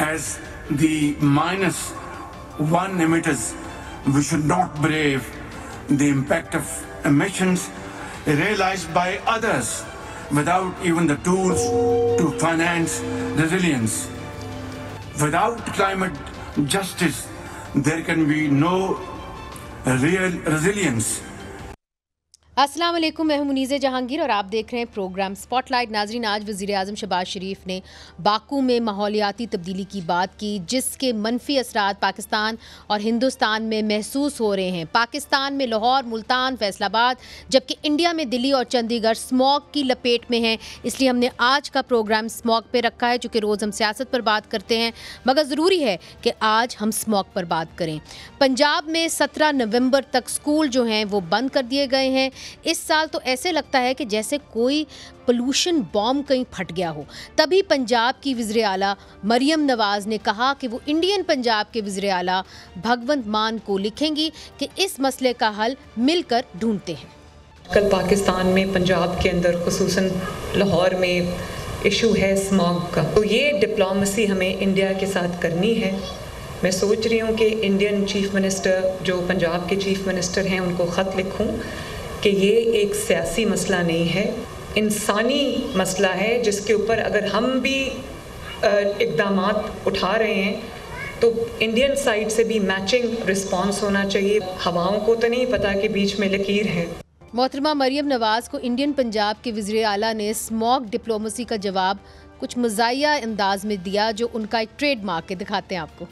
as the -1 emitters, we should not brave the impact of emissions realized by others without even the tools to finance resilience. Without climate justice, there can be no real resilience. अस्सलाम वालेकुम, मैं हूं मुनीज़े जहांगीर और आप देख रहे हैं programme spotlight. नाजरीन, आज वज़ीर आज़म शहबाज शरीफ ने बाकू में माहौलियाती तब्दीली की बात की, जिसके मनफी असरात पाकिस्तान और हिंदुस्तान में महसूस हो रहे हैं। पाकिस्तान में लाहौर, मुल्तान, फैसलाबाद, जबकि इंडिया में दिल्ली और चंडीगढ़ स्मॉग की लपेट में हैं। इसलिए हमने आज का प्रोग्राम स्मॉग पे रखा है, चूँकि रोज़ हम सियासत पर बात करते हैं, मगर ज़रूरी है कि आज हम स्मॉग पर बात करें। पंजाब में 17 नवंबर तक स्कूल जो हैं वो बंद कर दिए गए हैं। इस साल तो ऐसे लगता है कि जैसे कोई पोल्यूशन बॉम्ब कहीं फट गया हो। तभी पंजाब की वज़ीर आला मरियम नवाज़ ने कहा कि वो इंडियन पंजाब के वज़ीर आला भगवंत मान को लिखेंगी कि इस मसले का हल मिलकर ढूंढते हैं। कल पाकिस्तान में पंजाब के अंदर खुसूसन लाहौर में इशू है स्मॉग का, तो ये डिप्लोमेसी हमें इंडिया के साथ करनी है। मैं सोच रही हूँ कि इंडियन चीफ मिनिस्टर जो पंजाब के चीफ मिनिस्टर हैं उनको ख़त लिखूँ कि ये एक सियासी मसला नहीं है, इंसानी मसला है, जिसके ऊपर अगर हम भी इक़दामात उठा रहे हैं तो इंडियन साइड से भी मैचिंग रिस्पांस होना चाहिए। हवाओं को तो नहीं पता कि बीच में लकीर है। मोहतरमा मरियम नवाज़ को इंडियन पंजाब के वज़ीर आला ने स्मॉग डिप्लोमेसी का जवाब कुछ मज़ाहिया अंदाज में दिया, जो उनका एक ट्रेडमार्क है। दिखाते हैं आपको।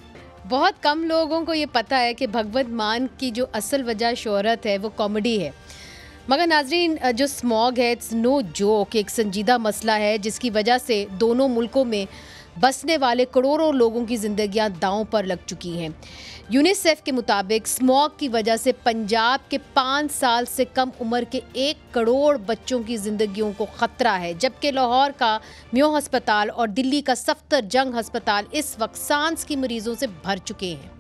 बहुत कम लोगों को ये पता है कि भगवंत मान की जो असल वजह शोहरत है वो कॉमेडी है। मगर नाजरीन, जो स्मॉग है इट्स नो जोक, एक संजीदा मसला है जिसकी वजह से दोनों मुल्कों में बसने वाले करोड़ों लोगों की ज़िंदगियां दांव पर लग चुकी हैं। यूनिसेफ के मुताबिक स्मॉग की वजह से पंजाब के 5 साल से कम उम्र के 1 करोड़ बच्चों की ज़िंदगियों को ख़तरा है, जबकि लाहौर का म्यो अस्पताल और दिल्ली का सफदरजंग अस्पताल इस वक्त सांस की मरीज़ों से भर चुके हैं।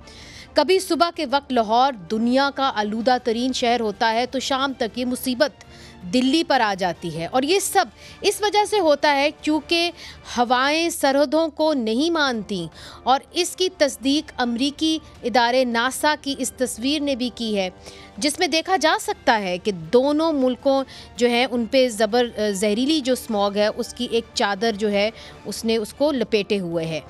कभी सुबह के वक्त लाहौर दुनिया का आलूदा तरीन शहर होता है, तो शाम तक ये मुसीबत दिल्ली पर आ जाती है। और ये सब इस वजह से होता है क्योंकि हवाएं सरहदों को नहीं मानती। और इसकी तस्दीक अमरीकी इदारे नासा की इस तस्वीर ने भी की है, जिसमें देखा जा सकता है कि दोनों मुल्कों जो हैं उन पे जहरीली जो स्मॉग है उसकी एक चादर जो है उसने उसको लपेटे हुए है।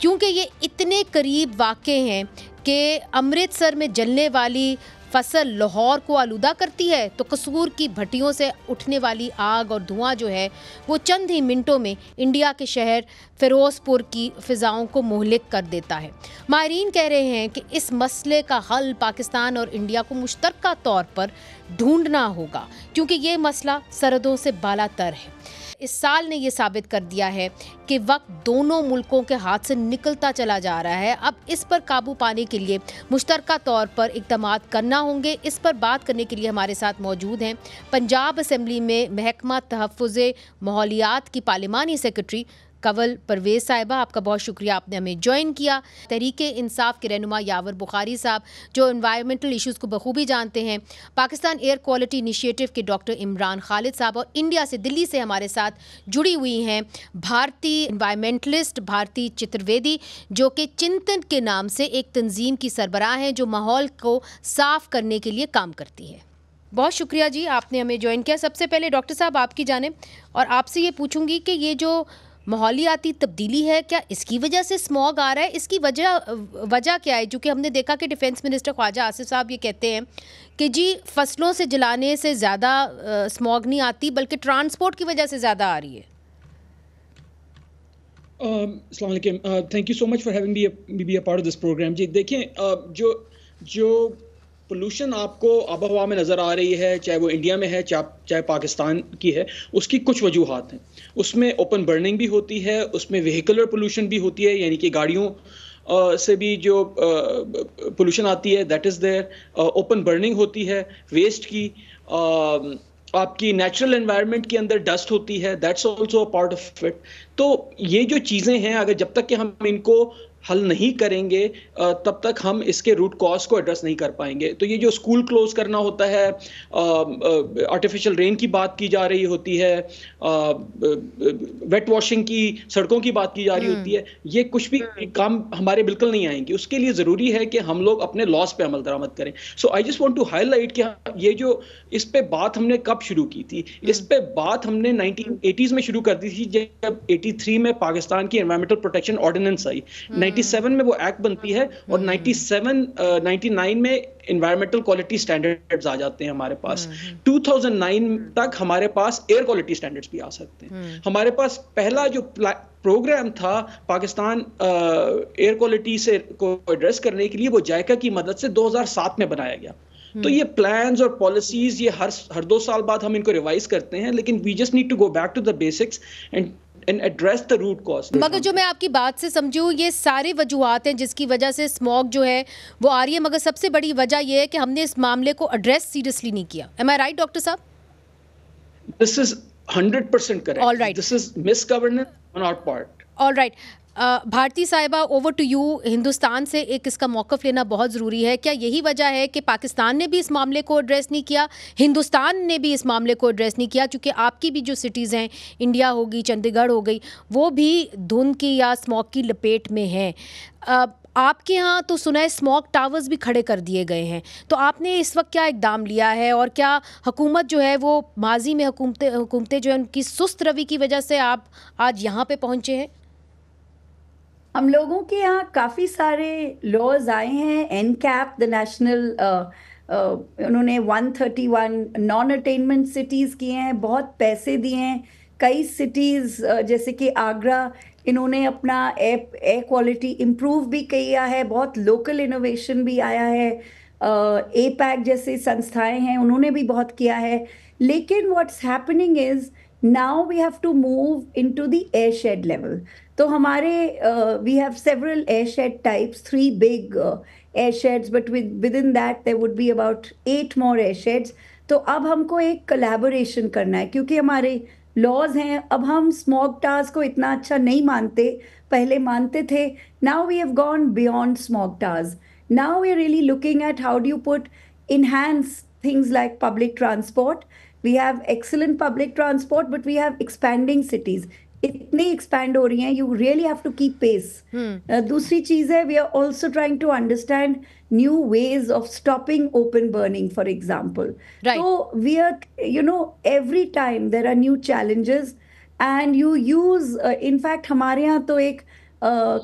क्योंकि ये इतने करीब वाक़े हैं कि अमृतसर में जलने वाली फसल लाहौर को आलूदा करती है, तो कसूर की भट्टियों से उठने वाली आग और धुआं जो है वो चंद ही मिनटों में इंडिया के शहर फ़िरोज़पुर की फ़िज़ाओं को मुहलिक कर देता है। माहिरीन कह रहे हैं कि इस मसले का हल पाकिस्तान और इंडिया को मुश्तरका तौर पर ढूंढना होगा, क्योंकि ये मसला सरहदों से बालातर है। इस साल ने ये साबित कर दिया है कि वक्त दोनों मुल्कों के हाथ से निकलता चला जा रहा है। अब इस पर काबू पाने के लिए मुश्तरका तौर पर इक़दामात करना होंगे। इस पर बात करने के लिए हमारे साथ मौजूद हैं पंजाब असम्बली में महकमा तहफ़्फ़ुज़े माहौलियात की पार्लिमानी सेक्रेटरी कंवल परवेज़ साहिबा। आपका बहुत शुक्रिया, आपने हमें ज्वाइन किया। तहरीके इंसाफ के रहनुमा यावर बुखारी साहब, जो एनवायरमेंटल इशूज़ को बखूबी जानते हैं। पाकिस्तान एयर क्वालिटी इनिशिएटिव के डॉक्टर इमरान खालिद साहब, और इंडिया से दिल्ली से हमारे साथ जुड़ी हुई हैं भारतीय एनवायरमेंटलिस्ट भारती चतुर्वेदी, जो कि चिंतन के नाम से एक तंजीम की सरबराह हैं जो माहौल को साफ़ करने के लिए काम करती है। बहुत शुक्रिया जी, आपने हमें ज्वाइन किया। सबसे पहले डॉक्टर साहब आपकी जानिब, और आपसे ये पूछूंगी कि ये जो माहौलियाती तब्दीली है, क्या इसकी वजह से स्मॉग आ रहा है? इसकी वजह क्या है? क्योंकि हमने देखा कि डिफेंस मिनिस्टर ख्वाजा आसिफ साहब ये कहते हैं कि जी फसलों से जलाने से ज़्यादा स्मॉग नहीं आती, बल्कि ट्रांसपोर्ट की वजह से ज़्यादा आ रही है। अस्सलाम वालेकुम, thank you so much for having me be a part of this program. जी देखिए, जो पोल्यूशन आपको आबो हवा में नज़र आ रही है, चाहे वो इंडिया में है चाहे पाकिस्तान की है, उसकी कुछ वजूहात हैं। उसमें ओपन बर्निंग भी होती है, उसमें व्हीकुलर पोल्यूशन भी होती है, यानी कि गाड़ियों से भी जो पोल्यूशन आती है, that is there. Open burning होती है वेस्ट की, आपकी नेचुरल एनवायरनमेंट के अंदर डस्ट होती है, that's also a part of it. तो ये जो चीज़ें हैं, अगर जब तक कि हम इनको हल नहीं करेंगे तब तक हम इसके रूट कॉज को एड्रेस नहीं कर पाएंगे। तो ये जो स्कूल क्लोज करना होता है, आर्टिफिशियल रेन की बात की जा रही होती है, वेट वॉशिंग की, सड़कों की बात की जा रही होती है, ये कुछ भी काम हमारे बिल्कुल नहीं आएंगे। उसके लिए ज़रूरी है कि हम लोग अपने लॉस पे अमल दरामद करें। So I just want to highlight कि ये जो इस पे बात हमने कब शुरू की थी, इस पे बात हमने 1980s में शुरू कर दी थी, जब 83 में पाकिस्तान की एनवायरमेंटल प्रोटेक्शन ऑर्डिनेंस आई। 97 में वो एक्ट बनती है और 99 में एनवायरमेंटल क्वालिटी स्टैंडर्ड्स आ जाते हैं हमारे पास। 2009 तक हमारे पास एयर क्वालिटी स्टैंडर्ड्स भी आ सकते हैं। हमारे पास पहला जो प्रोग्राम था पाकिस्तान एयर क्वालिटी से को एड्रेस करने के लिए, वो जायका की मदद से 2007 में बनाया गया। तो ये प्लान्स और पॉलिसीज ये हर 2 साल बाद हम इनको रिवाइज करते हैं, लेकिन we just need to go back to the basics and address the root cause. मगर जो मैं आपकी बात से समझूं, ये सारे वजूहात हैं जिसकी वजह से स्मॉग जो है वो आ रही है, मगर सबसे बड़ी वजह ये है कि हमने इस मामले को एड्रेस सीरियसली नहीं किया। एम आई राइट डॉक्टर साहब? This is 100% correct. All right. This is misgovernance on our part. All right, Bharti साहिबा, ओवर टू यू। हिंदुस्तान से एक इसका मौक़िफ़ लेना बहुत ज़रूरी है। क्या यही वजह है कि पाकिस्तान ने भी इस मामले को एड्रेस नहीं किया, हिंदुस्तान ने भी इस मामले को एड्रेस नहीं किया? क्योंकि आपकी भी जो सिटीज़ हैं, इंडिया होगी, चंडीगढ़ हो गई, वो भी धुंध की या स्मॉग की लपेट में हैं। आपके यहाँ तो सुना है स्मॉग टावर्स भी खड़े कर दिए गए हैं, तो आपने इस वक्त क्या इकदाम लिया है, और क्या हुकूमत जो है वो माजी में हुकूमतें जो है उनकी सुस्त रवि की वजह से आप आज यहाँ पे पहुँचे हैं? हम लोगों के यहाँ काफ़ी सारे लॉज आए हैं। एनकैप, द नेशनल, उन्होंने 131 नॉन अटेनमेंट सिटीज़ किए हैं, बहुत पैसे दिए हैं। कई सिटीज़ जैसे कि आगरा, इन्होंने अपना एयर क्वालिटी इम्प्रूव भी किया है, बहुत लोकल इनोवेशन भी आया है। एपैक जैसे संस्थाएं हैं, उन्होंने भी बहुत किया है। लेकिन what's happening is now we have to move into the airshed level. तो हमारे we have several airshed types, 3 big airsheds, but within that there would be about 8 more airsheds. तो अब हमको एक collaboration करना है, क्योंकि हमारे laws हैं। अब हम smog towers को इतना अच्छा नहीं मानते, पहले मानते थे। Now we have gone beyond smog towers. Now we are really looking at how do you enhance things like public transport. We have excellent public transport, but we have expanding cities. इतनी expand हो रही हैं, you really have to keep pace. दूसरी चीज़ है, we are also trying to understand new ways of stopping open burning, for example. Right. So we are, every time there are new challenges, and you use, in fact, हमारे यहाँ तो एक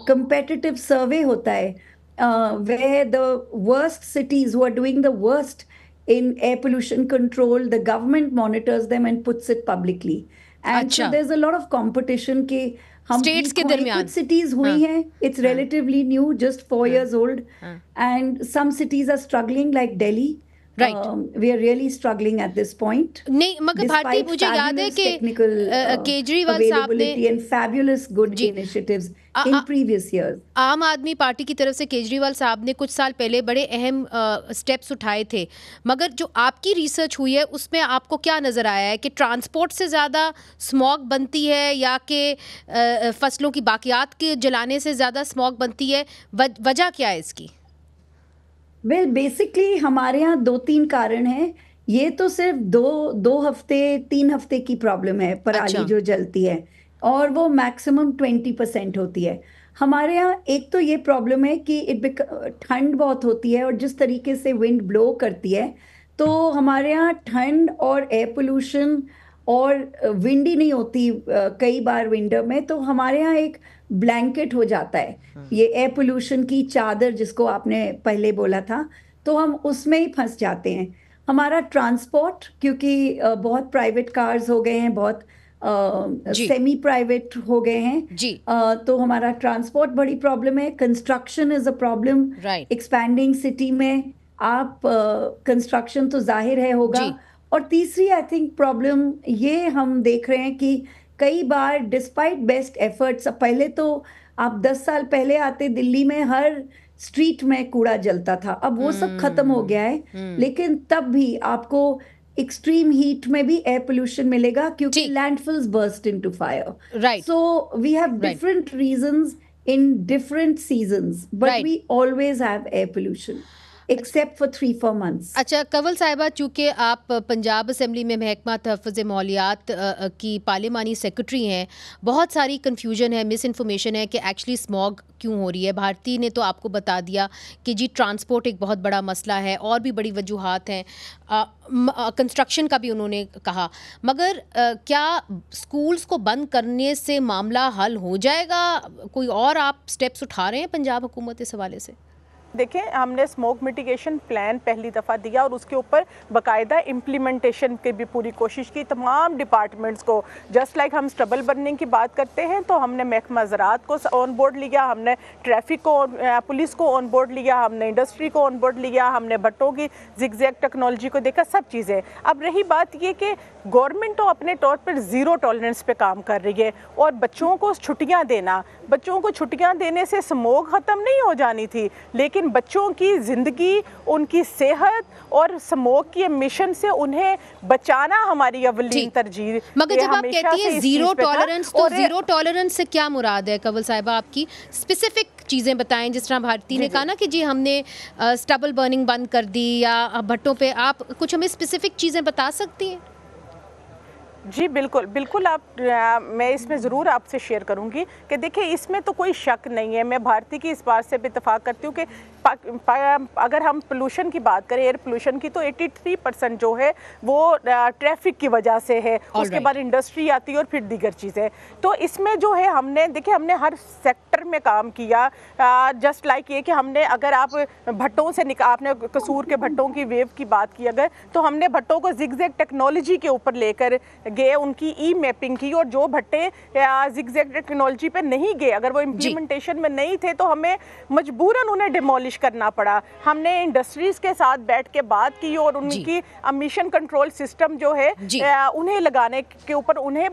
competitive survey होता है, where the worst cities who are doing the worst in air pollution control, the government monitors them and puts it publicly. And so there's a lot of competition के हम States के दरमियान कुछ cities हुई हैं, it's relatively new, just 4 years old, and some cities are struggling like Delhi. Right. We are really struggling at this point. नहीं, मगर भारती, मुझे याद है कि केजरीवाल साहब ने and fabulous good initiatives in previous years. आम आदमी पार्टी की तरफ से केजरीवाल साहब ने कुछ साल पहले बड़े अहम स्टेप्स उठाए थे, मगर जो आपकी रिसर्च हुई है उसमें आपको क्या नज़र आया है कि ट्रांसपोर्ट से ज़्यादा स्मॉग बनती है या कि फसलों की बाकियात के जलाने से ज़्यादा स्मॉग बनती है? वजह क्या है इसकी? वेल बेसिकली हमारे यहाँ 2-3 कारण हैं। ये तो सिर्फ 3 हफ्ते की प्रॉब्लम है, पराली जो जलती है, और वो मैक्सिमम 20% होती है। हमारे यहाँ एक तो ये प्रॉब्लम है कि ठंड बहुत होती है, और जिस तरीके से विंड ब्लो करती है, तो हमारे यहाँ ठंड और एयर पोल्यूशन और विंडी नहीं होती कई बार विंटर में, तो हमारे यहाँ एक ब्लैंकेट हो जाता है, ये एयर पोल्यूशन की चादर जिसको आपने पहले बोला था, तो हम उसमें ही फंस जाते हैं। हमारा ट्रांसपोर्ट, क्योंकि बहुत प्राइवेट कार्स हो गए हैं, बहुत सेमी प्राइवेट हो गए हैं, तो हमारा ट्रांसपोर्ट बड़ी प्रॉब्लम है। Construction is a problem. Expanding city में आप कंस्ट्रक्शन तो जाहिर है होगा। और तीसरी आई थिंक प्रॉब्लम ये हम देख रहे हैं कि कई बार डिस्पाइट बेस्ट एफर्ट्स, पहले तो आप 10 साल पहले आते, दिल्ली में हर स्ट्रीट में कूड़ा जलता था, अब वो सब खत्म हो गया है, लेकिन तब भी आपको एक्सट्रीम हीट में भी एयर पोल्यूशन मिलेगा, क्योंकि landfills burst into fire. So we have different reasons in different seasons, but Right. we always have air pollution, except for 3-4 months. अच्छा कंवल साहिबा, चूँकि आप पंजाब असेंबली में महकमा तहफ़्फ़ुज़ माहौलियात की पार्लिमानी सेक्रेटरी हैं, बहुत सारी कन्फ्यूजन है, मिस इन्फॉर्मेशन है कि एक्चुअली स्मॉग क्यों हो रही है। भारती ने तो आपको बता दिया कि जी ट्रांसपोर्ट एक बहुत बड़ा मसला है, और भी बड़ी वजूहात हैं, कंस्ट्रक्शन का भी उन्होंने कहा, मगर क्या स्कूल्स को बंद करने से मामला हल हो जाएगा? कोई और आप स्टेप्स उठा रहे हैं पंजाब हुकूमत इस हवाले से? देखें, हमने स्मोक मिटिगेशन प्लान पहली दफ़ा दिया और उसके ऊपर बाकायदा इम्प्लीमेंटेशन की भी पूरी कोशिश की तमाम डिपार्टमेंट्स को। जस्ट लाइक हम स्टबल बर्निंग की बात करते हैं तो हमने महकमा ज़राअत को ऑन बोर्ड लिया, हमने ट्रैफिक को, पुलिस को ऑन बोर्ड लिया, हमने इंडस्ट्री को ऑन बोर्ड लिया, हमने भट्टों की जिगजैग टेक्नोलॉजी को देखा, सब चीज़ें। अब रही बात ये कि गवर्नमेंट तो अपने तौर पर ज़ीरो टॉलरेंस पे काम कर रही है, और बच्चों को छुट्टियाँ देना, बच्चों को छुट्टियाँ देने से स्मोक ख़त्म नहीं हो जानी थी, लेकिन बच्चों की ज़िंदगी, उनकी सेहत और स्मोक की एमिशन से उन्हें बचाना हमारी अवलीन तरजीह। मगर जब आप कहती हैं ज़ीरो टॉलरेंस, तो ज़ीरो टॉलरेंस से क्या मुराद है कंवल साहिबा आपकी? स्पेसिफिक चीज़ें बताएं। जिस तरह भारती ने कहा ना कि जी हमने स्टबल बर्निंग बंद कर दी या भट्टों पे, आप कुछ हमें स्पेसिफिक चीज़ें बता सकती हैं? जी बिल्कुल बिल्कुल, मैं इसमें ज़रूर आपसे शेयर करूंगी कि देखिए इसमें तो कोई शक नहीं है। मैं भारती की इस बात से भी इत्तेफाक करती हूँ कि अगर हम पोल्यूशन की बात करें, एयर पोल्यूशन की, तो 83% जो है वो ट्रैफिक की वजह से है, उसके बाद इंडस्ट्री आती है और फिर दीगर चीज़ें। तो इसमें जो है हमने देखिए हमने हर सेक्टर में काम किया। जस्ट लाइक ये कि हमने, अगर आप भट्टों से आपने कसूर के भट्टों की वेव की बात की अगर, तो हमने भट्टों को जिगजैग टेक्नोलॉजी के ऊपर लेकर गए, उनकी ई मैपिंग की, और जो भट्टे जिगजैग टेक्नोलॉजी पे नहीं गए, अगर वो इम्प्लीमेंटेशन में नहीं थे, तो हमें मजबूरन उन्हें डिमोलिश करना पड़ा। हमने इंडस्ट्रीज के साथ बैठ के बात की और उनकी एमिशन कंट्रोल सिस्टम जो है उन्हें लगाने के ऊपर उन्हें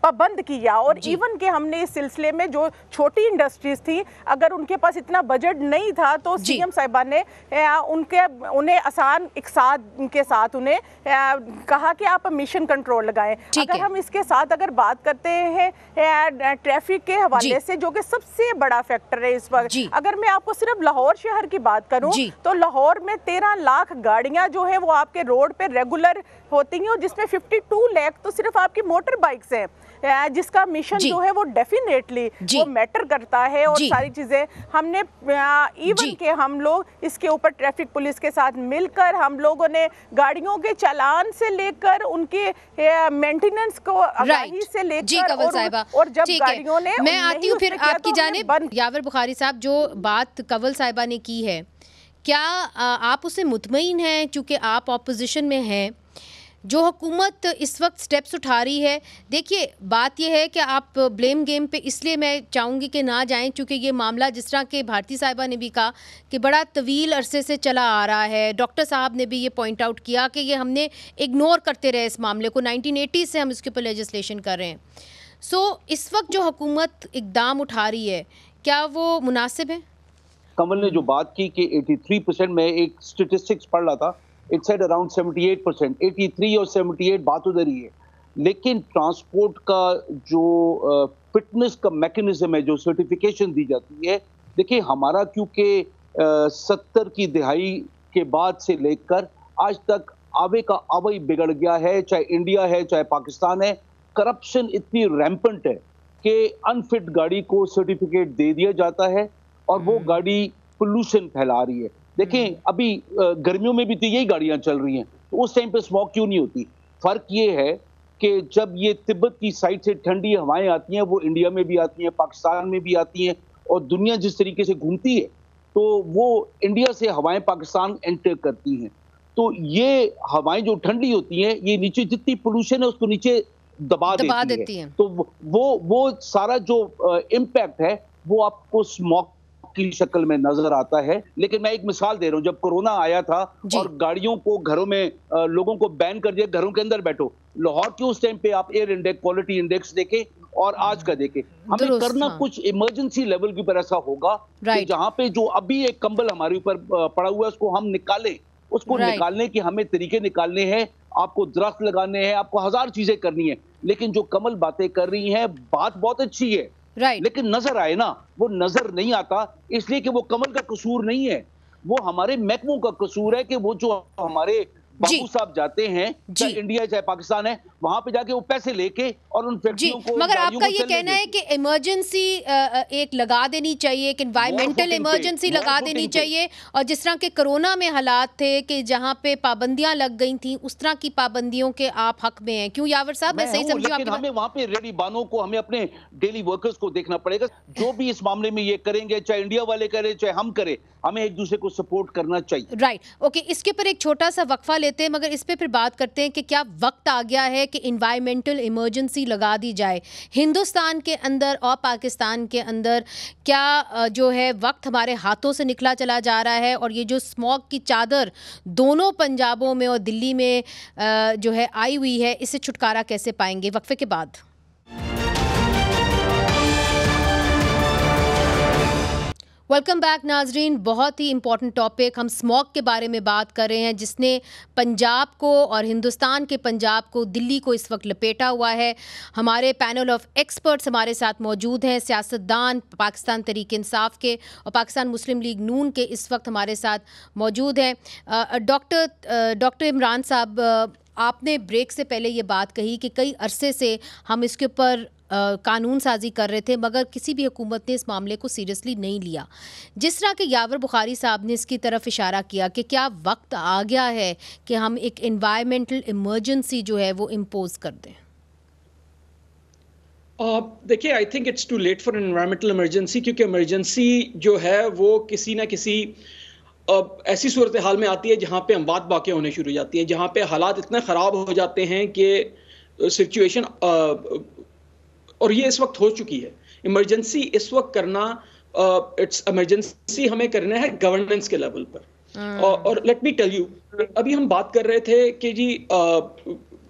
पाबंद किया। और इवन के हमने इस सिलसिले में जो छोटी इंडस्ट्रीज थी, अगर उनके पास इतना बजट नहीं था, तो सीएम साहिबा ने उन्हें आसान इकसाद के साथ उन्हें कहा कि आप एमिशन कंट्रोल लगाएं। अगर हम इसके साथ अगर बात करते हैं ट्रैफिक के हवाले से, जो कि सबसे बड़ा फैक्टर है इस वक्त, अगर मैं आपको सिर्फ लाहौर शहर की बात करूं तो लाहौर में 13 लाख गाड़ियां जो है वो आपके रोड पे रेगुलर होती हैं, और जिसमें 52 लाख तो सिर्फ आपकी मोटर बाइक्स हैं, जिसका मिशन जो है वो डेफिनेटली वो मैटर करता है। और सारी चीजें हमने इवन के हम लोग इसके ऊपर ट्रैफिक पुलिस के साथ मिलकर हम लोगों ने गाड़ियों के चालान से लेकर उनके मेंटेनेंस को आगाही से लेकर, और जब गाड़ियों ने, मैं आती हूँ फिर आपकी जानिब। यावर बुखारी साहब, जो बात कंवल साहिबा ने की है, क्या आप उससे मुतमईन हैं? चूँकि आप ऑपोजिशन में हैं, जो हुकूमत इस वक्त स्टेप्स उठा रही है, देखिए बात यह है कि आप ब्लेम गेम पे इसलिए मैं चाहूँगी कि ना जाएं, क्योंकि ये मामला, जिस तरह के भारती साहिबा ने भी कहा कि बड़ा तवील अरसे से चला आ रहा है, डॉक्टर साहब ने भी ये पॉइंट आउट किया कि ये हमने इग्नोर करते रहे इस मामले को, 1980 से हम इसके ऊपर लेजिस्लेशन कर रहे हैं। सो इस वक्त जो हुकूमत इकदाम उठा रही है, क्या वो मुनासिब है? कमल ने जो बात की कि 83%, में एक स्टेटिस्टिक्स पढ़ रहा था, इट सेड अराउंड 78%, 83 और 78 बात उधर ही है। लेकिन ट्रांसपोर्ट का जो फिटनेस का मैकेनिज्म है, जो सर्टिफिकेशन दी जाती है, देखिए हमारा क्योंकि 70 की दिहाई के बाद से लेकर आज तक आवे का आवे बिगड़ गया है, चाहे इंडिया है चाहे पाकिस्तान है। करप्शन इतनी रैम्पेंट है कि अनफिट गाड़ी को सर्टिफिकेट दे दिया जाता है और वो गाड़ी पोल्यूशन फैला रही है। देखें अभी गर्मियों में भी तो यही गाड़ियां चल रही हैं, तो उस टाइम पे स्मॉग क्यों नहीं होती? फर्क ये है कि जब ये तिब्बत की साइड से ठंडी हवाएं आती हैं, वो इंडिया में भी आती हैं, पाकिस्तान में भी आती हैं, और दुनिया जिस तरीके से घूमती है तो वो इंडिया से हवाएं पाकिस्तान एंटर करती हैं। तो ये हवाएं जो ठंडी होती हैं, ये नीचे जितनी पोल्यूशन है उसको नीचे दबा देती हैं। तो वो सारा जो इम्पैक्ट है वो आपको स्मॉग की शक्ल में नजर आता है। लेकिन मैं एक मिसाल दे रहा हूं, जब कोरोना आया था और गाड़ियों को घरों में लोगों को बैन कर दिया, घरों के अंदर बैठो, लाहौर के उस टाइम पे आप एयर इंडेक्स, क्वालिटी इंडेक्स देखें और आज का देखें, हमें करना कुछ इमरजेंसी लेवल के ऊपर ऐसा होगा कि जहां पे जो अभी एक कंबल हमारे ऊपर पड़ा हुआ है उसको हम निकालें, उसको निकालने के हमें तरीके निकालने हैं, आपको दरख्त लगाने हैं, आपको हजार चीजें करनी है। लेकिन जो कमल बातें कर रही हैं, बात बहुत अच्छी है राइट। लेकिन नजर आए ना, वो नजर नहीं आता, इसलिए कि वो कमल का कसूर नहीं है, वो हमारे महकमों का कसूर है कि वो जो हमारे बाबू साहब जाते हैं, चाहे इंडिया चाहे पाकिस्तान है, वहां पे जाके वो पैसे लेके और उन फैक्ट्रियों को, मगर आपका ये कहना है कि इमरजेंसी एक लगा देनी चाहिए, एक एनवायरमेंटल इमरजेंसी लगा देनी चाहिए, और जिस तरह के कोरोना में हालात थे कि जहां पे पाबंदियां लग गई थी, उस तरह की पाबंदियों के आप हक में हैं। क्यों यावर साहब, मैं सही समझी आपकी बात? हमें वहां पे रेडी बानों को, हमें अपने डेली वर्कर्स को देखना पड़ेगा, जो भी इस मामले में ये करेंगे, चाहे इंडिया वाले करें चाहे हम करें, हमें एक दूसरे को सपोर्ट करना चाहिए। राइट, ओके, इसके ऊपर एक छोटा सा वक्फा लेते हैं, मगर इस पे फिर बात करते हैं कि क्या वक्त आ गया है कि एनवायरमेंटल इमरजेंसी लगा दी जाए हिंदुस्तान के अंदर और पाकिस्तान के अंदर। क्या जो है वक्त हमारे हाथों से निकला चला जा रहा है, और ये जो स्मॉग की चादर दोनों पंजाबों में और दिल्ली में जो है आई हुई है, इससे छुटकारा कैसे पाएंगे? वक्फे के बाद। वेलकम बैक नाजरीन। बहुत ही इंपॉर्टेंट टॉपिक, हम स्मॉग के बारे में बात कर रहे हैं, जिसने पंजाब को और हिंदुस्तान के पंजाब को, दिल्ली को इस वक्त लपेटा हुआ है। हमारे पैनल ऑफ एक्सपर्ट्स हमारे साथ मौजूद हैं, सियासतदान पाकिस्तान तहरीक इंसाफ के और पाकिस्तान मुस्लिम लीग नून के इस वक्त हमारे साथ मौजूद हैं। डॉक्टर इमरान साहब, आपने ब्रेक से पहले ये बात कही कि कई अरसे से हम इसके ऊपर कानून साजी कर रहे थे, मगर किसी भी हुकूमत ने इस मामले को सीरियसली नहीं लिया। जिस तरह के यावर बुखारी साहब ने इसकी तरफ इशारा किया कि क्या वक्त आ गया है कि हम एक एनवायरमेंटल इमरजेंसी जो है वो इम्पोज कर दें? देखिए, I think it's too late for environmental emergency, क्योंकि इमरजेंसी जो है वो किसी ना किसी ऐसी सूरत हाल में आती है जहाँ पे अमवात वाक़या होने शुरू हो जाती हैं, जहाँ पे हालात इतने ख़राब हो जाते हैं कि सिचुएशन, और ये इस वक्त हो चुकी है। इमरजेंसी इस वक्त करना, इट्स इमरजेंसी हमें करना है गवर्नेंस के लेवल पर। और लेट मी टेल यू, अभी हम बात कर रहे थे कि जी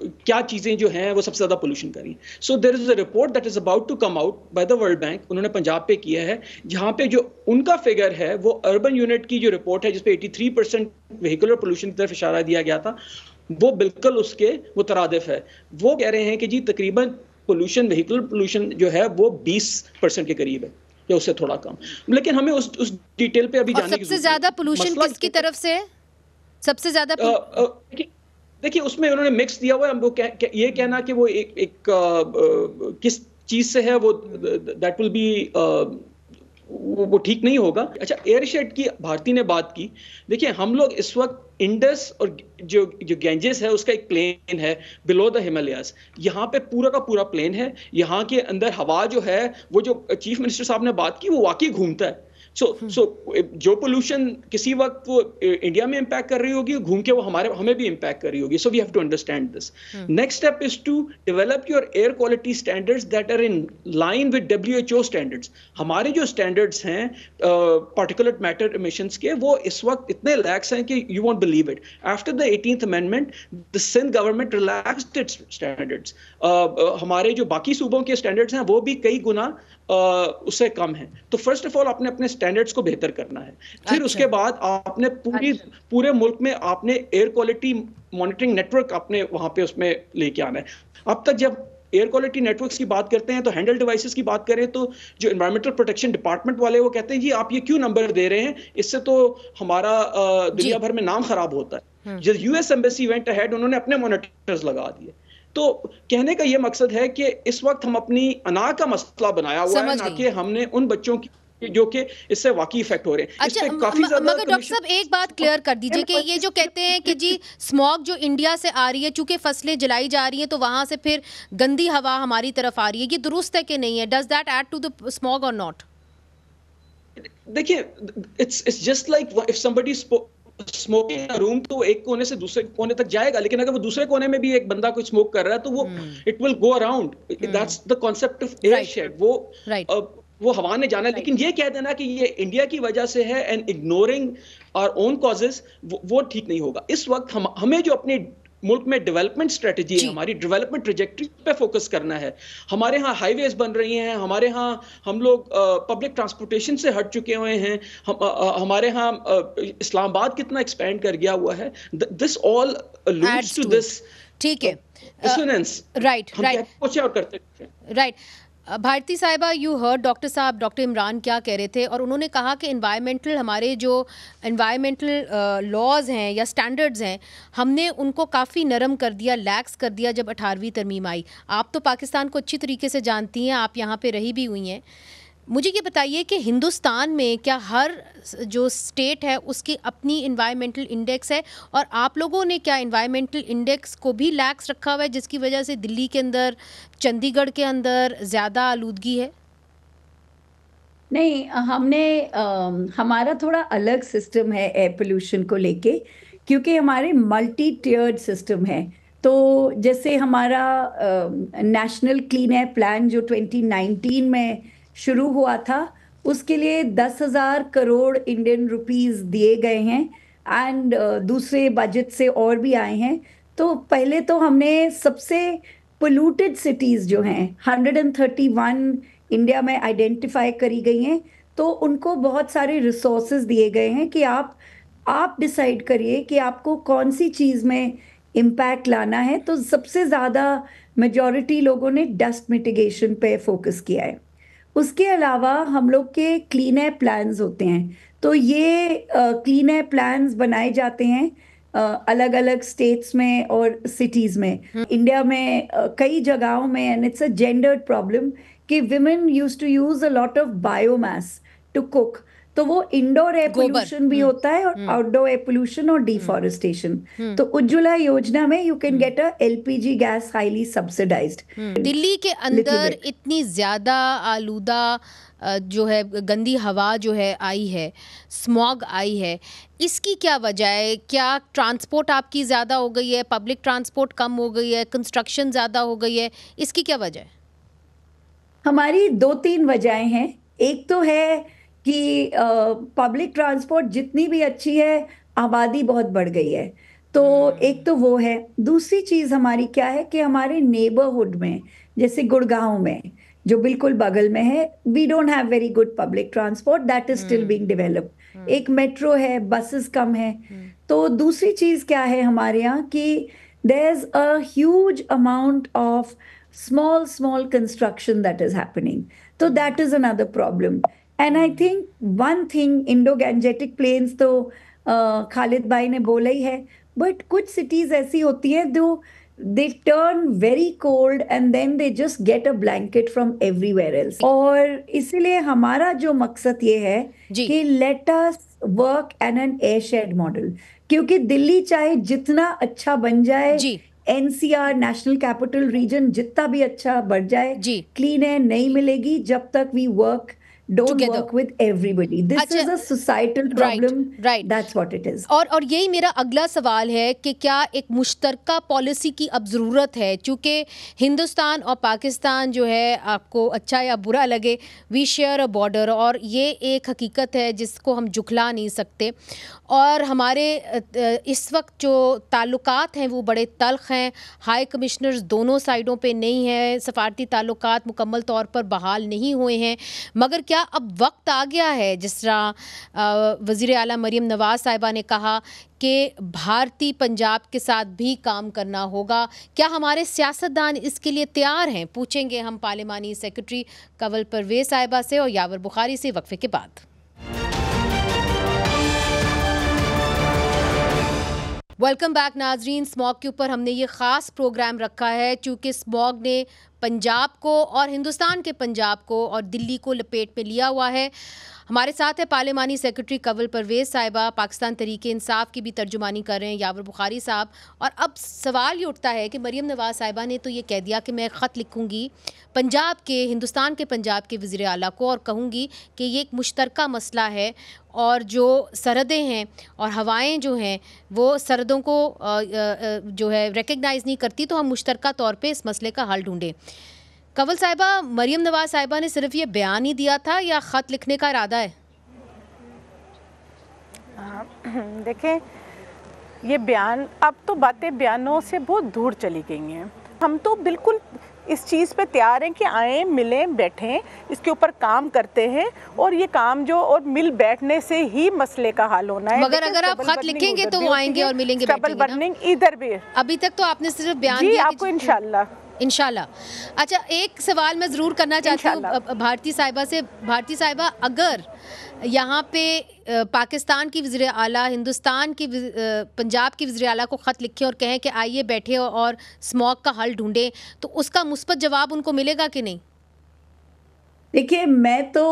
क्या चीज़ें जो हैं वो सबसे ज़्यादा पोल्यूशन करी। So there is a report that is about to come out by the World Bank, उन्होंने पंजाब पे किया है, जहाँ पे जो उनका फिगर है वो अर्बन यूनिट की जो रिपोर्ट है जिसपे 83% व्हीकुलर पोल्यूशन की तरफ इशारा दिया गया था, वो बिल्कुल उसके मुतरादिफ है। वो कह रहे हैं कि जी तकरीबन पोल्यूशन, व्हीकुलर पोल्यूशन जो है वो 20% के करीब है या उससे थोड़ा कम। लेकिन हमें उस डिटेल पे अभी जाने की सबसे ज्यादा पोल्यूशन किसकी तरफ से है? सबसे ज्यादा देखिए, उसमें उन्होंने मिक्स दिया हुआ है। वो ये कहना कि वो एक किस चीज से है, वो दैट विल बी, वो ठीक नहीं होगा। अच्छा, एयरशेड की भारती ने बात की। देखिए, हम लोग इस वक्त इंडस और जो गैंजेस है उसका एक प्लेन है बिलो द हिमालयाज, यहाँ पे पूरा का पूरा प्लेन है। यहाँ के अंदर हवा जो है, वो जो चीफ मिनिस्टर साहब ने बात की, वो वाकई घूमता है। सो जो पोल्यूशन किसी वक्त वो इंडिया में इम्पैक्ट कर रही होगी, घूम के वो हमें भी इम्पैक्ट कर रही होगी। So we have to understand this. Next step is to develop your air quality standards that are in line with WHO standards. हमारे जो स्टैंडर्ड्स हैं पार्टिकुलेट मैटर इमिशंस के, वो इस वक्त इतने लैक्स हैं कि you won't believe it. After the 18th amendment the Sindh government relaxed its standards. हमारे जो बाकी सूबों के स्टैंडर्ड्स हैं वो भी कई गुना उससे कम है। तो फर्स्ट ऑफ ऑल आपने अपने स्टैंडर्ड्स को बेहतर करना है। फिर उसके बाद आपने पूरे मुल्क में आपने एयर क्वालिटी मॉनिटरिंग नेटवर्क आपने वहां पे उसमें लेके आना है। अब तक जब एयर क्वालिटी नेटवर्क्स की बात करते हैं तो हैंडल डिवाइसेस की बात करें तो जो एनवायरमेंटल प्रोटेक्शन डिपार्टमेंट वाले वो कहते हैं जी आप ये क्यों नंबर दे रहे हैं, इससे तो हमारा दुनिया भर में नाम खराब होता है। जब यूएस एम्बेसी वेंट अहेड, उन्होंने अपने मॉनिटर्स लगा दिए। तो कहने का ये मकसद है कि इस वक्त हम अपनी अना का मसला बनाया हुआ है, ना कि हमने उन बच्चों की जो कि इससे वाकई इफेक्ट हो रहे हैं। अच्छा, मगर डॉक्टर साहब एक बात क्लियर कर दीजिए कि ये जो कहते हैं कि जी स्मॉग जो इंडिया से आ रही है, चूंकि फसलें जलाई जा रही हैं तो वहां से फिर गंदी हवा हमारी तरफ आ रही है, ये दुरुस्त है कि नहीं है? Does that add to the smog और नॉट? देखिए, it's just like if somebody smoking room, तो एक कोने से दूसरे कोने तक जाएगा, लेकिन अगर वो दूसरे कोने में भी एक बंदा कोई स्मोक कर रहा है तो वो it will go around. That's the concept of air shed. वो हवा ने जाना है। लेकिन ये कह देना कि ये इंडिया की वजह से है and ignoring our own causes, वो ठीक नहीं होगा। इस वक्त हमें जो अपने मुल्क में डेवलपमेंट स्ट्रेटजी है, हमारी डेवलपमेंट ट्रेजेक्टरी पे फोकस करना है। हमारे यहाँ हाईवेज बन रही हैं, हमारे यहाँ हम लोग पब्लिक ट्रांसपोर्टेशन से हट चुके हुए हैं, हमारे यहाँ इस्लामाबाद कितना एक्सपेंड कर गया हुआ है। This all alludes to this. ठीक है, राइट, राइट, कुछ और करते हैं। राइट। भारती साहिबा, यू हर्ड डॉक्टर साहब, डॉक्टर इमरान क्या कह रहे थे, और उन्होंने कहा कि इन्वायरमेंटल, हमारे जो इन्वायरमेंटल लॉज हैं या स्टैंडर्ड्स हैं, हमने उनको काफ़ी नरम कर दिया, लैक्स कर दिया जब 18वीं तरमीम आई। आप तो पाकिस्तान को अच्छी तरीके से जानती हैं, आप यहाँ पे रही भी हुई हैं। मुझे ये बताइए कि हिंदुस्तान में क्या हर जो स्टेट है उसकी अपनी इन्वायरमेंटल इंडेक्स है, और आप लोगों ने क्या इन्वायरमेंटल इंडेक्स को भी लैक्स रखा हुआ है जिसकी वजह से दिल्ली के अंदर, चंडीगढ़ के अंदर ज़्यादा आलूदगी है? नहीं, हमने हमारा थोड़ा अलग सिस्टम है एयर पोल्यूशन को लेके, क्योंकि हमारे मल्टी टियर्ड सिस्टम है। तो जैसे हमारा नेशनल क्लीन एयर प्लान जो 2019 में शुरू हुआ था, उसके लिए 10,000 करोड़ इंडियन रुपीस दिए गए हैं, एंड दूसरे बजट से और भी आए हैं। तो पहले तो हमने सबसे पोल्यूटेड सिटीज़ जो हैं 131 इंडिया में आइडेंटिफाई करी गई हैं, तो उनको बहुत सारे रिसोर्सेज दिए गए हैं कि आप डिसाइड करिए कि आपको कौन सी चीज़ में इम्पैक्ट लाना है। तो सबसे ज़्यादा मेजॉरिटी लोगों ने डस्ट मिटिगेशन पे फोकस किया है। उसके अलावा हम लोग के क्लीन एयर प्लान्स होते हैं, तो ये क्लीन एयर प्लान्स बनाए जाते हैं अलग अलग स्टेट्स में और सिटीज़ में। इंडिया में कई जगहों में, and it's a gendered problem, कि women used to use a lot of biomass to cook. तो वो इंडोर एयर पोल्यूशन भी होता है और आउटडोर एयर पोल्यूशन और डिफॉरेस्टेशन। तो उज्ज्वला योजना में you can get a LPG gas highly subsidized. Delhi के अंदर इतनी ज़्यादा आलूदा जो है गंदी हवा जो है आई है, स्मॉग आई है, इसकी क्या वजह है? क्या ट्रांसपोर्ट आपकी ज़्यादा हो गई है, पब्लिक ट्रांसपोर्ट कम हो गई है, कंस्ट्रक्शन ज़्यादा हो गई है, इसकी क्या वजह है? हमारी 2-3 वजहें हैं। एक तो है कि पब्लिक ट्रांसपोर्ट जितनी भी अच्छी है, आबादी बहुत बढ़ गई है, तो एक तो वो है। दूसरी चीज़ हमारी क्या है कि हमारे नेबरहुड में, जैसे गुड़गांव में जो बिल्कुल बगल में है, we don't have very good public transport, that is still being developed. एक मेट्रो है, बसेस कम है। तो दूसरी चीज़ क्या है हमारे यहाँ कि there is a huge amount of small construction that is happening. So that is another problem. And I think one thing, Indo-Gangetic Plains तो खालिद भाई ने बोला ही है, but कुछ cities ऐसी होती हैं जो they turn very cold and then they just get a blanket from everywhere else. और इसीलिए हमारा जो मकसद ये है कि let us work on an airshed model, क्योंकि दिल्ली चाहे जितना अच्छा बन जाए, एनसीआर नेशनल कैपिटल रीजन जितना भी अच्छा बढ़ जाए, क्लीन एयर नहीं मिलेगी जब तक we don't work with everybody. This is a societal problem. Right. That's what it is. और यही मेरा अगला सवाल है कि क्या एक मुश्तरका पॉलिसी की अब ज़रूरत है? चूँकि हिंदुस्तान और पाकिस्तान जो है, आपको अच्छा या बुरा लगे, वी शेयर अ बॉर्डर, और ये एक हकीकत है जिसको हम झुठला नहीं सकते। और हमारे इस वक्त जो ताल्लुकात हैं वो बड़े तल्ख हैं। हाई कमिश्नर्स दोनों साइडों पे नहीं हैं, सफारती ताल्लुकात मुकम्मल तौर पर बहाल नहीं हुए हैं। मगर क्या अब वक्त आ गया है, जिस तरह वज़ीर आला मरीम नवाज़ साहिबा ने कहा कि भारतीय पंजाब के साथ भी काम करना होगा? क्या हमारे सियासतदान इसके लिए तैयार हैं? पूछेंगे हम पार्लिमानी सेक्रेटरी कंवल परवेज़ साहिबा से और यावर बुखारी से वक्फे के बाद। वेलकम बैक नाजरीन। स्मॉग के ऊपर हमने ये ख़ास प्रोग्राम रखा है क्योंकि स्मॉग ने पंजाब को और हिंदुस्तान के पंजाब को और दिल्ली को लपेट में लिया हुआ है। हमारे साथ है पार्लिमानी सेक्रेटरी कंवल परवेज़ साहिबा, पाकिस्तान तहरीक इंसाफ की भी तर्जुमानी कर रहे हैं यावर बुखारी साहब। और अब सवाल ये उठता है कि मरीम नवाज़ साहिबा ने तो ये कह दिया कि मैं ख़त लिखूंगी पंजाब के, हिंदुस्तान के पंजाब के वज़ीर आला को और कहूँगी कि ये एक मुश्तरका मसला है और जो सरहदें हैं और हवाएं जो हैं वो सरहदों को जो है रिकग्नाइज़ नहीं करती, तो हम मुश्तरका तौर पे इस मसले का हल ढूंढें। कंवल साहिबा, मरीम नवाज़ साहिबा ने सिर्फ ये बयान ही दिया था या ख़त लिखने का इरादा है? देखें, ये बयान, अब तो बातें बयानों से बहुत दूर चली गई हैं। हम तो बिल्कुल इस चीज़ पे तैयार हैं कि आएँ, मिलें, बैठें, इसके ऊपर काम करते हैं और ये काम जो और मिल बैठने से ही मसले का हल होना है। मगर अगर आप खत लिखेंगे तो वो आएंगे और मिलेंगे, डबल बर्निंग इधर भी। अभी तक तो आपने सिर्फ बयान दिया कि आपको इंशाल्लाह इंशाल्लाह। अच्छा, एक सवाल मैं ज़रूर करना चाहती हूँ भारती साहिबा से। भारती साहिबा, अगर यहाँ पे पाकिस्तान की वज़ीर आला हिंदुस्तान की पंजाब की वज़ीर आला को ख़त लिखें और कहें कि आइए बैठे और स्मॉग का हल ढूंढें, तो उसका मुस्बत जवाब उनको मिलेगा कि नहीं? देखिए, मैं तो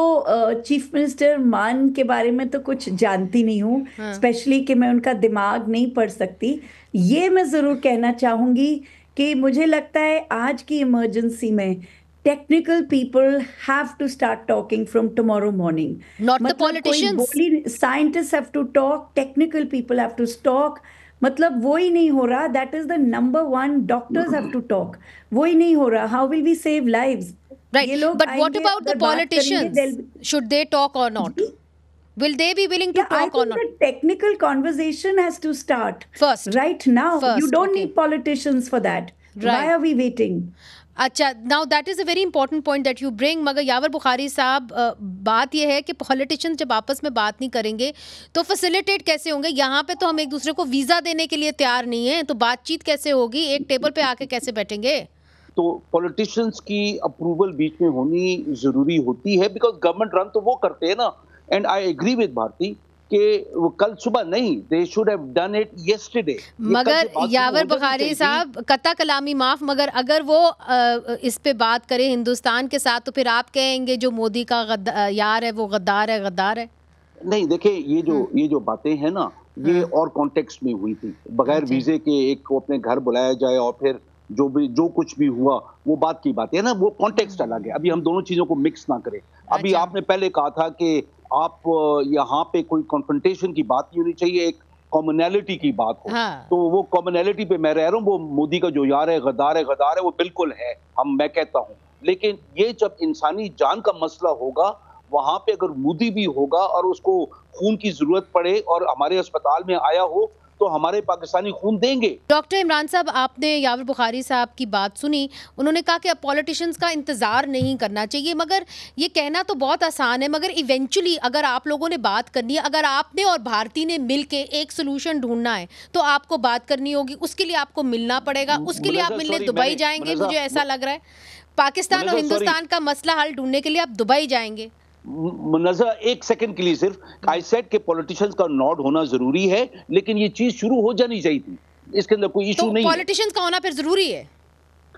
चीफ मिनिस्टर मान के बारे में तो कुछ जानती नहीं हूँ, स्पेशली कि मैं उनका दिमाग नहीं पढ़ सकती। ये मैं ज़रूर कहना चाहूँगी कि मुझे लगता है आज की इमरजेंसी में technical people have to start talking from tomorrow morning. Not the politicians. Scientist have to talk, technical people have to talk. मतलब वो ही नहीं हो रहा। That is the number one. Doctors have to talk. वो ही नहीं हो रहा। How will we save lives? Right, but what about the politicians? Should they talk or not? Will they be willing to talk or not? The technical conversation has to start first. Right now. You don't need politicians for that. Why are we waiting? अच्छा, now that is a very important point that you bring. मगर यावर बुखारी साहब, बात यह है कि politicians जब आपस में बात नहीं करेंगे तो फैसिलिटेट कैसे होंगे? यहाँ पे तो हम एक दूसरे को वीज़ा देने के लिए तैयार नहीं है, तो बातचीत कैसे होगी? एक टेबल पे आके कैसे बैठेंगे? तो पॉलिटिशियंस की अप्रूवल बीच में होनी जरूरी होती है, बिकॉज गवर्नमेंट रन तो वो करते हैं ना। And I agree with Bharati कि वो कल सुबह नहीं, they should have done it yesterday. मगर यावर बुखारी साहब, कता कलामी माफ, मगर अगर वो इस पे बात करें हिंदुस्तान के साथ, तो फिर आप कहेंगे जो मोदी का यार है वो गद्दार है, गद्दार है। नहीं, देखिए, ये जो बातें हैं ना, ये और कॉन्टेक्स्ट में हुई थी। बगैर वीजे के एक को अपने घर बुलाया जाए और फिर जो कुछ भी हुआ वो बात की बात है ना, वो कॉन्टेक्स्ट अलग है। अभी हम दोनों चीजों को मिक्स ना करें। अभी आपने पहले कहा था कि आप यहाँ पे कोई कॉन्फ्रंटेशन की बात नहीं होनी चाहिए, एक कॉमनैलिटी की बात हो। तो वो कॉमनैलिटी पे मैं रह रहा हूँ। वो मोदी का जो यार है, गद्दार है वो बिल्कुल है, मैं कहता हूँ। लेकिन ये जब इंसानी जान का मसला होगा, वहां पे अगर मोदी भी होगा और उसको खून की जरूरत पड़े और हमारे अस्पताल में आया हो, तो हमारे पाकिस्तानी खून देंगे। डॉक्टर इमरान साहब, आपने यावर बुखारी साहब की बात सुनी। उन्होंने कहा कि अब पॉलिटिशियंस का इंतजार नहीं करना चाहिए। मगर ये कहना तो बहुत आसान है, मगर इवेंचुअली अगर आप लोगों ने बात करनी है, अगर आपने और भारती ने मिलके एक सोल्यूशन ढूंढना है, तो आपको बात करनी होगी। उसके लिए आपको मिलना पड़ेगा। उसके लिए आप मिलने दुबई जाएंगे, मुझे ऐसा लग रहा है। पाकिस्तान और हिंदुस्तान का मसला हल ढूंढने के लिए आप दुबई जाएंगे। मुनज़्ज़ा, एक सेकंड के लिए सिर्फ आई सेड के पॉलिटिशियंस का नॉड होना जरूरी है, लेकिन ये चीज शुरू हो जानी चाहिए थी। इसके अंदर कोई इशू नहीं है। पॉलिटिशियंस का होना फिर जरूरी है?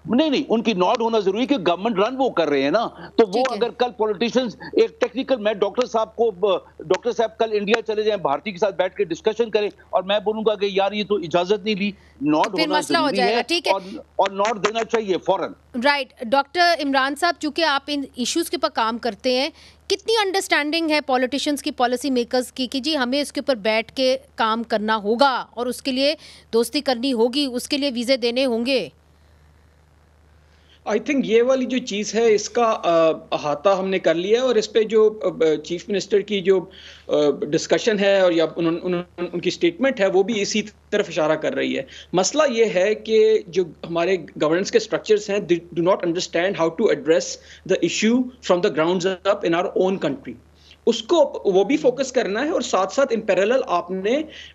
नहीं, उनकी नॉड होना जरूरी है कि गवर्नमेंट रन वो कर रहे हैं ना। तो वो अगर कल पॉलिटिशियंस एक टेक्निकल, मैं डॉक्टर साहब कल इंडिया चले जाएं, भारती के साथ बैठ के डिस्कशन करें, और मैं बोलूंगा कि यार ये तो इजाजत नहीं ली, नॉड होना जरूरी है, ठीक है, और नॉड देना चाहिए फौरन। राइट। डॉक्टर इमरान साहब, चूंकि आप इन इश्यूज के ऊपर काम करते हैं, कितनी अंडरस्टैंडिंग है पॉलिटिशियंस की, पॉलिसी मेकर्स की, कि जी हमें इसके ऊपर बैठ के काम करना होगा और उसके लिए दोस्ती करनी होगी, उसके लिए वीज़े देने होंगे? आई थिंक ये वाली जो चीज़ है, इसका अहाता हमने कर लिया है, और इस पे जो चीफ मिनिस्टर की जो डिस्कशन है और या उनकी स्टेटमेंट है, वो भी इसी तरफ इशारा कर रही है। मसला ये है कि जो हमारे गवर्नेंस के स्ट्रक्चर्स हैं, they do not understand how to address the issue from the ground up in our own country. उसको वो भी फोकस करना है, और साथ साथ इन पैरेलल आपने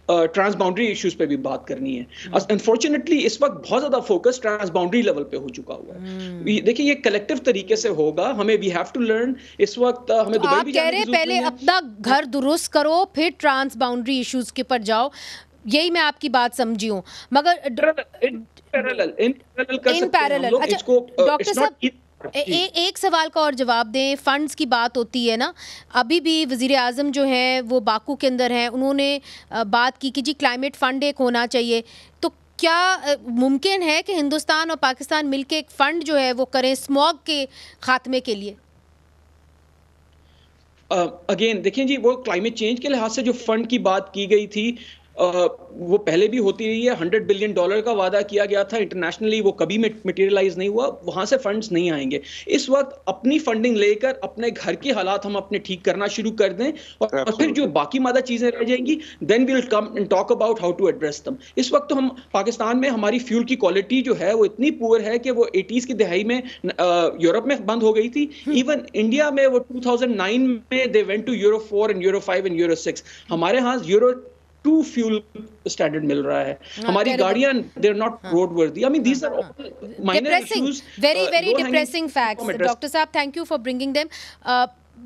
ट्रांसबाउंड्री इश्यूज पे भी बात करनी है। अनफॉर्चुनेटली इस वक्त बहुत ज्यादा फोकस ट्रांसबाउंड्री लेवल पे हो चुका हुआ है। देखिए, ये कलेक्टिव तरीके से होगा, हमें वी हैव टू लर्न। इस वक्त हमें तो आप कह रहे हैं पहले अपना घर दुरुस्त करो, फिर ट्रांसबाउंड्री इश्यूज के पर जाओ। यही मैं आपकी बात समझी हूँ, मगर इन पैरेलल। अच्छा डॉक्टर साहब, एक सवाल का और जवाब दें। फंड्स की बात होती है ना, अभी भी वज़ीर आज़म जो है वो बाकू के अंदर हैं, उन्होंने बात की कि जी क्लाइमेट फ़ंड एक होना चाहिए। तो क्या मुमकिन है कि हिंदुस्तान और पाकिस्तान मिलके एक फ़ंड जो है वो करें स्मॉग के खात्मे के लिए? अगेन देखिए जी, वो क्लाइमेट चेंज के लिहाज से जो फंड की बात की गई थी, वो पहले भी होती रही है। $100 बिलियन का वादा किया गया था इंटरनेशनली, वो कभी मटेरियलाइज नहीं हुआ। वहां से फंड्स नहीं आएंगे। इस वक्त अपनी फंडिंग लेकर अपने घर के हालात हम अपने ठीक करना शुरू कर दें, और फिर जो बाकी मादा चीजें रह जाएंगी, then we will come and talk about how to address them. इस वक्त तो हम पाकिस्तान में हमारी फ्यूल की क्वालिटी जो है वो इतनी पुअर है कि वो 80s की दहाई में यूरोप में बंद हो गई थी। इवन इंडिया में वो 2009 में they went to Euro 4 and Euro 5 and Euro 6। हमारे यहाँ यूरो टू फ्यूल स्टैंडर्ड मिल रहा है, हमारी गाड़ियां they are not roadworthy. I mean these are minor issues, very very depressing facts. Doctor साहब, thank you for bringing them.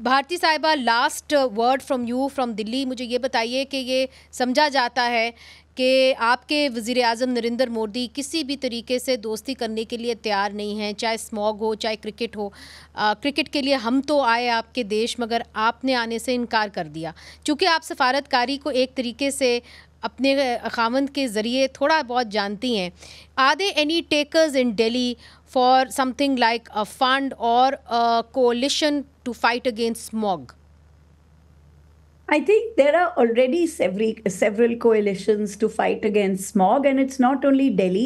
Bharti साहिबा, last word from you from Delhi. मुझे ये बताइए कि ये समझा जाता है कि आपके वज़ीर आज़म नरेंद्र मोदी किसी भी तरीके से दोस्ती करने के लिए तैयार नहीं हैं, चाहे स्मॉग हो चाहे क्रिकेट हो। क्रिकेट के लिए हम तो आए आपके देश, मगर आपने आने से इनकार कर दिया। चूँकि आप सफारतकारी को एक तरीके से अपने खामंद के ज़रिए थोड़ा बहुत जानती हैं, are they any takers in Delhi for something like a fund और a कोalition to fight against smog? I think there are already several coalitions to fight against smog, and it's not only Delhi.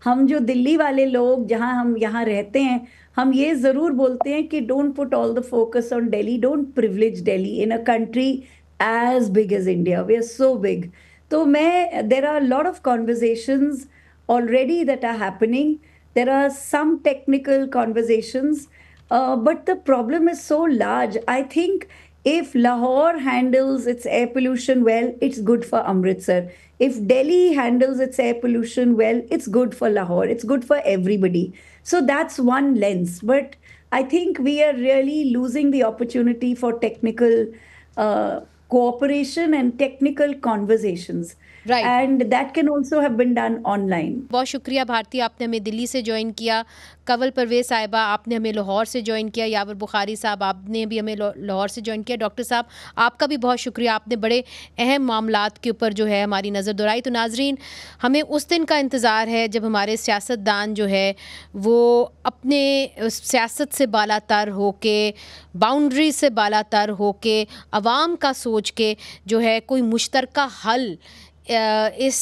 हम जो दिल्ली वाले लोग जहाँ हम यहाँ रहते हैं, हम ये ज़रूर बोलते हैं कि don't put all the focus on Delhi, don't privilege Delhi in a country as big as India. We are so big. तो there are a lot of conversations already that are happening. There are some technical conversations, but the problem is so large. I think if Lahore handles its air pollution well, it's good for Amritsar. If Delhi handles its air pollution well, it's good for Lahore. It's good for everybody. So that's one lens. But I think we are really losing the opportunity for technical cooperation and technical conversations. Right. And that can also have been done online. बहुत शुक्रिया भारती, आपने हमें दिल्ली से join किया। कंवल परवेज़ साहिबा, आपने हमें लाहौर से ज्वाइन किया। यावर बुखारी साहब, आपने भी हमें लाहौर से ज्वाइन किया। डॉक्टर साहब, आपका भी बहुत शुक्रिया, आपने बड़े अहम मामलात के ऊपर जो है हमारी नज़र दौड़ाई। तो नाजरीन, हमें उस दिन का इंतज़ार है जब हमारे सियासतदान जो है वो अपने सियासत से बालातर होके, बाउंड्री से बालातर होके, आवाम का सोच के जो है कोई मुश्तरका हल इस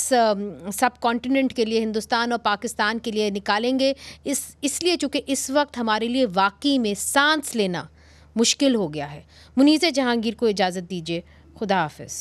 सब कॉन्टिनेंट के लिए, हिंदुस्तान और पाकिस्तान के लिए निकालेंगे। इसलिए चूँकि इस वक्त हमारे लिए वाकई में सांस लेना मुश्किल हो गया है। मुनीज़ जहांगीर को इजाज़त दीजिए। खुदा हाफ़िज़।